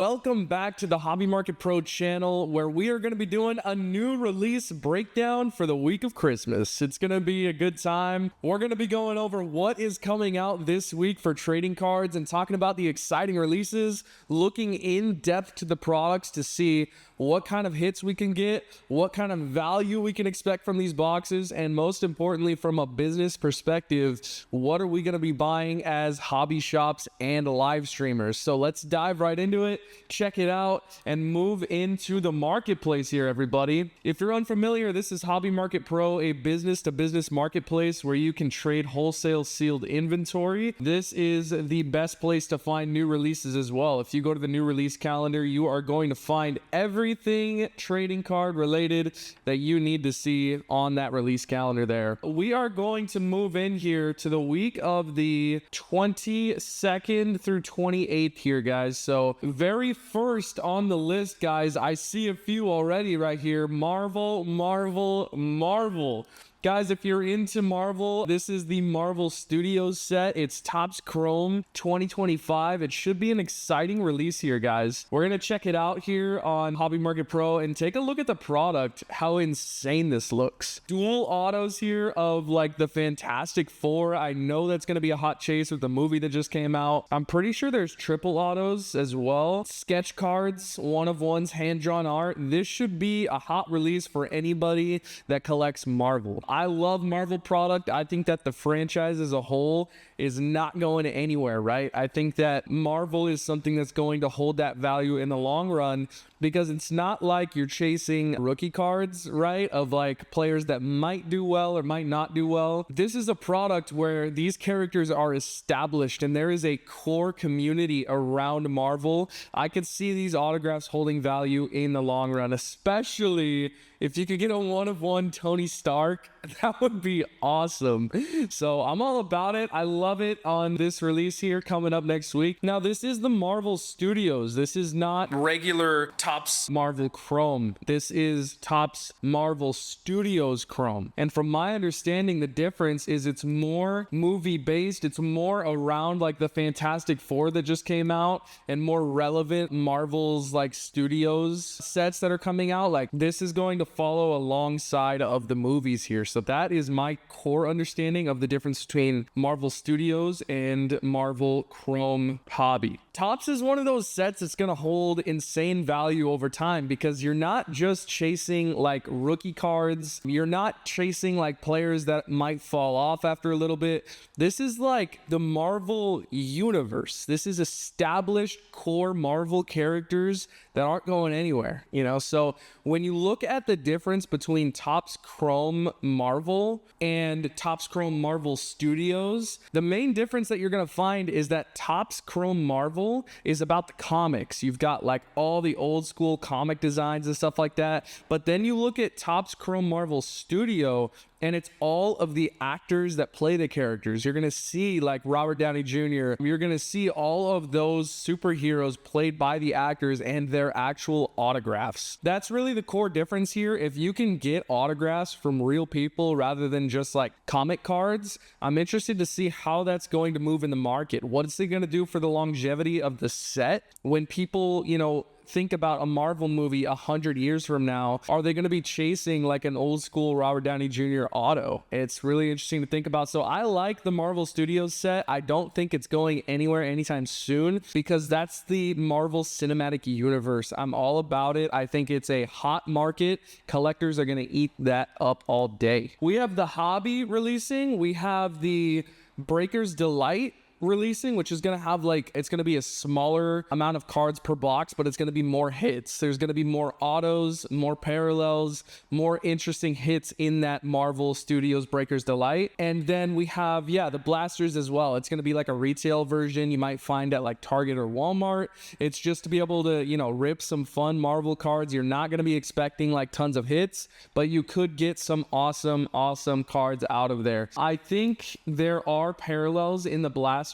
Welcome back to the Hobby Market Pro channel, where we are going to be doing a new release breakdown for the week of Christmas. It's going to be a good time. We're going to be going over what is coming out this week for trading cards and talking about the exciting releases, looking in depth to the products to see what kind of hits we can get, what kind of value we can expect from these boxes, and most importantly, from a business perspective, what are we going to be buying as hobby shops and live streamers. So let's dive right into it, check it out, and move into the marketplace here, everybody. If you're unfamiliar, this is Hobby Market Pro, a business-to-business marketplace where you can trade wholesale sealed inventory. This is the best place to find new releases as well. If you go to the new release calendar, you are going to find everything trading card related that you need to see on that release calendar there. We are going to move in here to the week of the 22nd through 28th here, guys. So very first on the list, guys, I see a few already right here. Marvel. Guys, if you're into Marvel, this is the Marvel Studios set. It's Topps Chrome 2025. It should be an exciting release here, guys. We're going to check it out here on Hobby Market Pro and take a look at the product, how insane this looks. Dual autos here of like the Fantastic Four. I know that's going to be a hot chase with the movie that just came out. I'm pretty sure there's triple autos as well. Sketch cards, one of ones, hand-drawn art. This should be a hot release for anybody that collects Marvel. I love Marvel product. I think that the franchise as a whole is not going anywhere, right? I think that Marvel is something that's going to hold that value in the long run, because it's not like you're chasing rookie cards, right? Of like players that might do well or might not do well. This is a product where these characters are established and there is a core community around Marvel. I could see these autographs holding value in the long run, especially if you could get a one-of-one Tony Stark. That would be awesome. So I'm all about it. I love it on this release here coming up next week. Now, this is the Marvel Studios. This is not regular Topps Marvel Chrome. This is Topps Marvel Studios Chrome. And from my understanding, the difference is it's more movie-based. It's more around like the Fantastic Four that just came out and more relevant Marvel's like studios sets that are coming out. Like this is going to follow alongside of the movies here. So that is my core understanding of the difference between Marvel Studios and Marvel Chrome Hobby. Topps is one of those sets that's going to hold insane value over time, because you're not just chasing like rookie cards. You're not chasing like players that might fall off after a little bit. This is like the Marvel universe. This is established core Marvel characters that aren't going anywhere, you know? So when you look at the difference between Topps Chrome Marvel and Topps Chrome Marvel Studios, the main difference that you're going to find is that Topps Chrome Marvel is about the comics. You've got like all the old school comic designs and stuff like that. But then you look at Topps Chrome Marvel Studio, and it's all of the actors that play the characters. You're going to see like Robert Downey Jr. You're going to see all of those superheroes played by the actors and their actual autographs. That's really the core difference here. If you can get autographs from real people rather than just like comic cards, I'm interested to see how that's going to move in the market. What is it going to do for the longevity of the set when people, you know, think about a Marvel movie 100 years from now? Are they going to be chasing like an old school Robert Downey Jr. auto? It's really interesting to think about. So I like the Marvel Studios set. I don't think it's going anywhere anytime soon, because that's the Marvel Cinematic Universe. I'm all about it. I think it's a hot market. Collectors are going to eat that up all day. We have the Hobby releasing. We have the Breaker's Delight releasing, which is going to have like, it's going to be a smaller amount of cards per box, but it's going to be more hits. There's going to be more autos, more parallels, more interesting hits in that Marvel Studios Breaker's Delight. And then we have, yeah, the blasters as well. It's going to be like a retail version you might find at like Target or Walmart. It's just to be able to, you know, rip some fun Marvel cards. You're not going to be expecting like tons of hits, but you could get some awesome cards out of there. I think there are parallels in the blasters.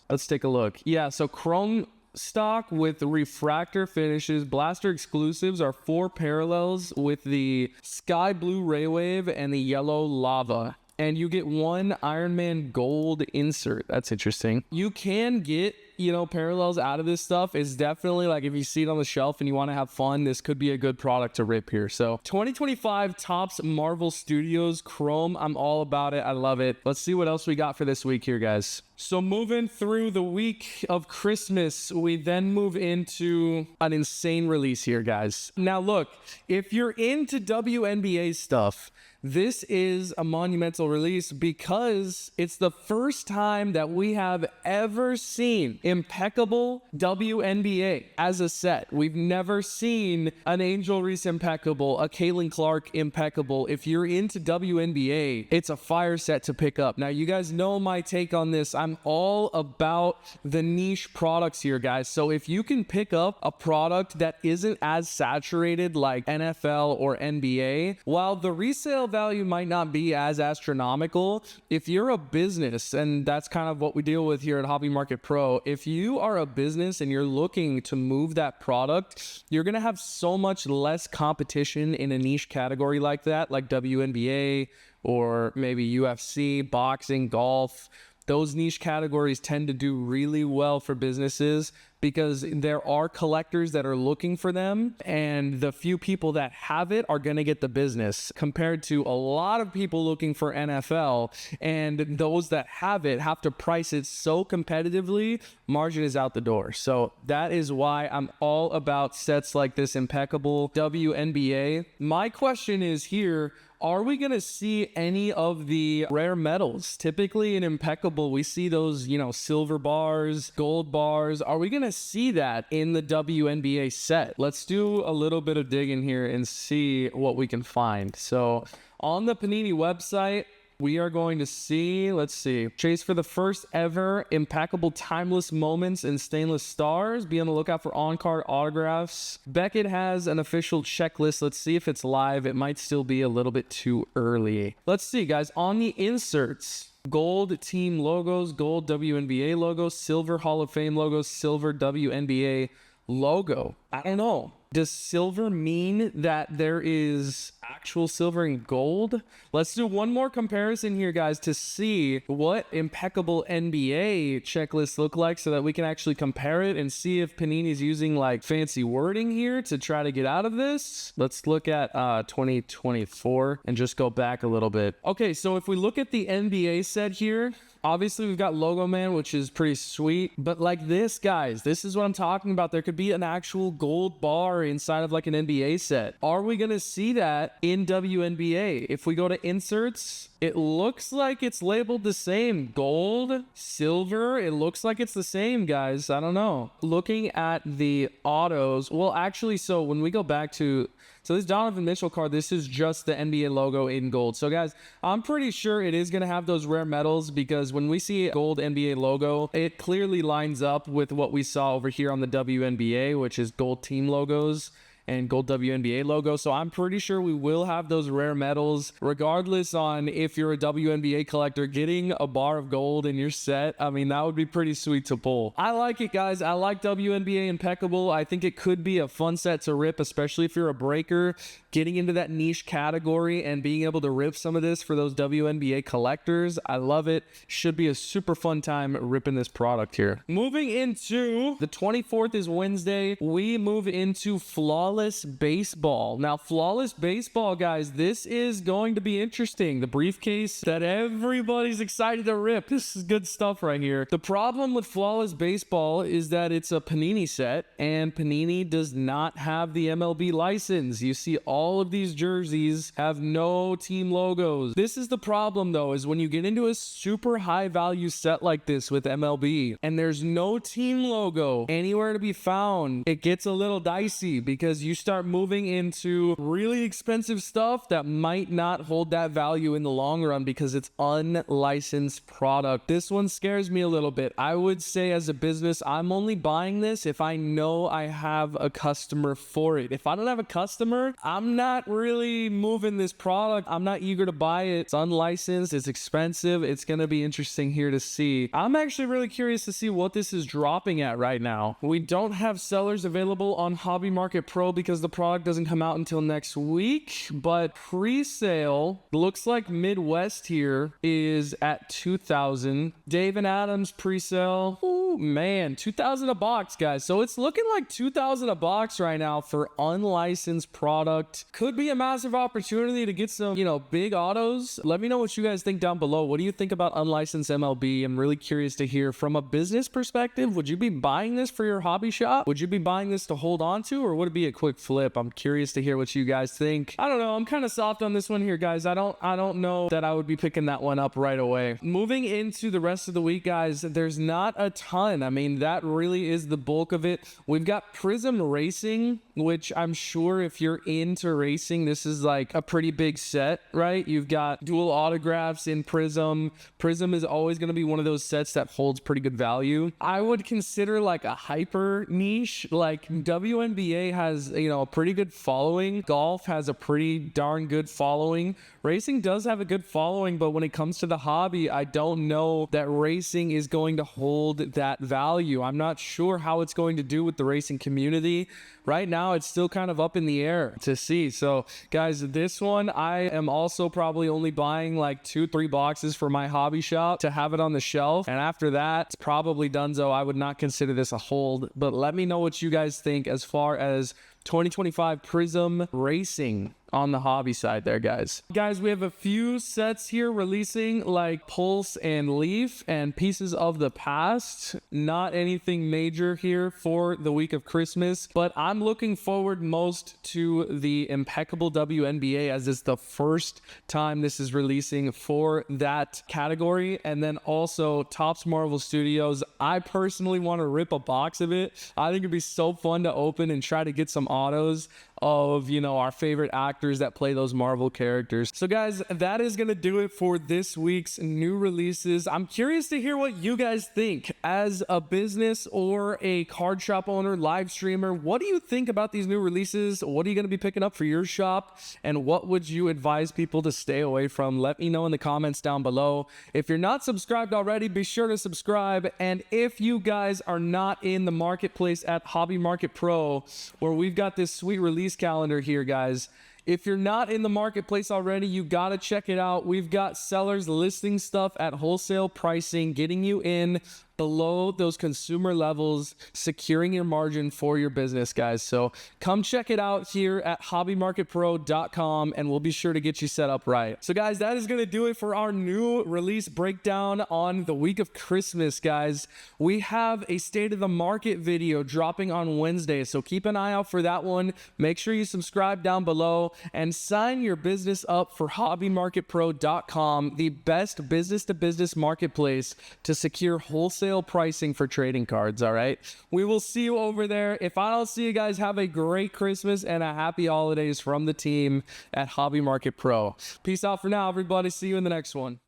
Let's take a look. Yeah, so Chrome stock with refractor finishes. Blaster exclusives are 4 parallels with the Sky Blue Ray Wave and the Yellow Lava. And you get 1 Iron Man Gold insert. That's interesting. You can get you know, parallels out of this stuff, is definitely like if you see it on the shelf and you want to have fun, this could be a good product to rip here. So 2025 Topps Marvel Studios Chrome, I'm all about it. I love it. Let's see what else we got for this week here, guys. So moving through the week of Christmas, we then move into an insane release here, guys. Now look, if you're into WNBA stuff, this is a monumental release because it's the first time that we have ever seen impeccable WNBA as a set. We've never seen an Angel Reese impeccable, a Caitlin Clark impeccable. If you're into WNBA, it's a fire set to pick up. Now, you guys know my take on this. I'm all about the niche products here, guys. So if you can pick up a product that isn't as saturated like NFL or NBA, while the resale value might not be as astronomical, if you're a business, and that's kind of what we deal with here at Hobby Market Pro, if you are a business and you're looking to move that product, you're going to have so much less competition in a niche category like that, like WNBA or maybe UFC, boxing, golf. Those niche categories tend to do really well for businesses because there are collectors that are looking for them, and the few people that have it are going to get the business compared to a lot of people looking for NFL, and those that have it have to price it so competitively, margin is out the door. So that is why I'm all about sets like this impeccable WNBA. My question is here, are we going to see any of the rare metals? Typically in impeccable, we see those, you know, silver bars, gold bars. Are we going to see that in the WNBA set? Let's do a little bit of digging here and see what we can find. So on the Panini website, we are going to see, let's see, chase for the first ever impeccable timeless moments in stainless stars. Be on the lookout for on-card autographs. Beckett has an official checklist. Let's see if it's live. It might still be a little bit too early. Let's see, guys. On the inserts, gold team logos, gold WNBA logos, silver Hall of Fame logos, silver WNBA logo. I don't know. Does silver mean that there is actual silver and gold? Let's do one more comparison here, guys, to see what impeccable NBA checklists look like so that we can actually compare it and see if Panini's using like fancy wording here to try to get out of this. Let's look at 2024 and just go back a little bit. Okay, so if we look at the NBA set here, obviously we've got Logo Man, which is pretty sweet, but like this, guys, this is what I'm talking about. There could be an actual gold bar inside of like an NBA set. Are we going to see that in WNBA? If we go to inserts, it looks like it's labeled the same. Gold, silver, it looks like it's the same, guys. I don't know. Looking at the autos, well, actually, so when we go back to, so this Donovan Mitchell card, this is just the NBA logo in gold. So guys, I'm pretty sure it is going to have those rare metals because when we see gold NBA logo, it clearly lines up with what we saw over here on the WNBA, which is gold team logos and gold WNBA logo. So I'm pretty sure we will have those rare metals regardless on if you're a WNBA collector. Getting a bar of gold in your set, I mean, that would be pretty sweet to pull. I like it, guys. I like WNBA impeccable. I think it could be a fun set to rip, especially if you're a breaker, getting into that niche category and being able to rip some of this for those WNBA collectors. I love it. Should be a super fun time ripping this product here. Moving into the 24th is Wednesday. We move into Flawless Baseball. Now, Flawless Baseball, guys, this is going to be interesting. The briefcase that everybody's excited to rip. This is good stuff right here. The problem with Flawless Baseball is that it's a Panini set, and Panini does not have the MLB license. You see all of these jerseys have no team logos. This is the problem, though, is when you get into a super high value set like this with MLB, and there's no team logo anywhere to be found, it gets a little dicey because you start moving into really expensive stuff that might not hold that value in the long run because it's unlicensed product. This one scares me a little bit. I would say as a business, I'm only buying this if I know I have a customer for it. If I don't have a customer, I'm not really moving this product. I'm not eager to buy it. It's unlicensed. It's expensive. It's going to be interesting here to see. I'm actually really curious to see what this is dropping at right now. We don't have sellers available on Hobby Market Pro because the product doesn't come out until next week, but pre-sale looks like Midwest here is at 2,000. Dave and Adams pre-sale, man, 2,000 a box, guys. So it's looking like 2,000 a box right now for unlicensed product. Could be a massive opportunity to get some, you know, big autos. Let me know what you guys think down below. What do you think about unlicensed MLB? I'm really curious to hear from a business perspective. Would you be buying this for your hobby shop? Would you be buying this to hold on to, or would it be a quick flip? I'm curious to hear what you guys think. I don't know. I'm kind of soft on this one here, guys. I don't know that I would be picking that one up right away. Moving into the rest of the week, guys, there's not a ton. I mean, that really is the bulk of it. We've got Prism Racing, which I'm sure if you're into racing, this is like a pretty big set, right? You've got dual autographs in Prism. Prism is always going to be one of those sets that holds pretty good value. I would consider like a hyper niche. Like WNBA has, you know, a pretty good following. Golf has a pretty darn good following. Racing does have a good following, but when it comes to the hobby, I don't know that racing is going to hold that value. I'm not sure how it's going to do with the racing community. Right now, it's still kind of up in the air to see. So, guys, this one, I am also probably only buying like 2-3 boxes for my hobby shop to have it on the shelf. And after that, it's probably donezo. I would not consider this a hold. But let me know what you guys think as far as 2025 Prism Racing on the hobby side there, guys. Guys, we have a few sets here releasing, like Pulse and Leaf and Pieces of the Past. Not anything major here for the week of Christmas, but I'm looking forward most to the Impeccable WNBA, as it's the first time this is releasing for that category. And then also Topps Marvel Studios. I personally want to rip a box of it. I think it'd be so fun to open and try to get some autos of, you know, our favorite actors that play those Marvel characters. So guys, that is gonna do it for this week's new releases. I'm curious to hear what you guys think as a business or a card shop owner, live streamer. What do you think about these new releases? What are you gonna be picking up for your shop, and what would you advise people to stay away from? Let me know in the comments down below. If you're not subscribed already, be sure to subscribe. And if you guys are not in the marketplace at Hobby Market Pro, where we've got this sweet release calendar here, guys, if you're not in the marketplace already, you got to check it out. We've got sellers listing stuff at wholesale pricing, getting you in below those consumer levels, securing your margin for your business, guys. So come check it out here at hobbymarketpro.com, and we'll be sure to get you set up right. So guys, that is going to do it for our new release breakdown on the week of Christmas, guys. We have a state of the market video dropping on Wednesday, so keep an eye out for that one. Make sure you subscribe down below and sign your business up for hobbymarketpro.com, the best business-to-business marketplace to secure wholesale pricing for trading cards. All right, we will see you over there. If I don't see you guys, have a great Christmas and a happy holidays from the team at Hobby Market Pro. Peace out for now, everybody. See you in the next one.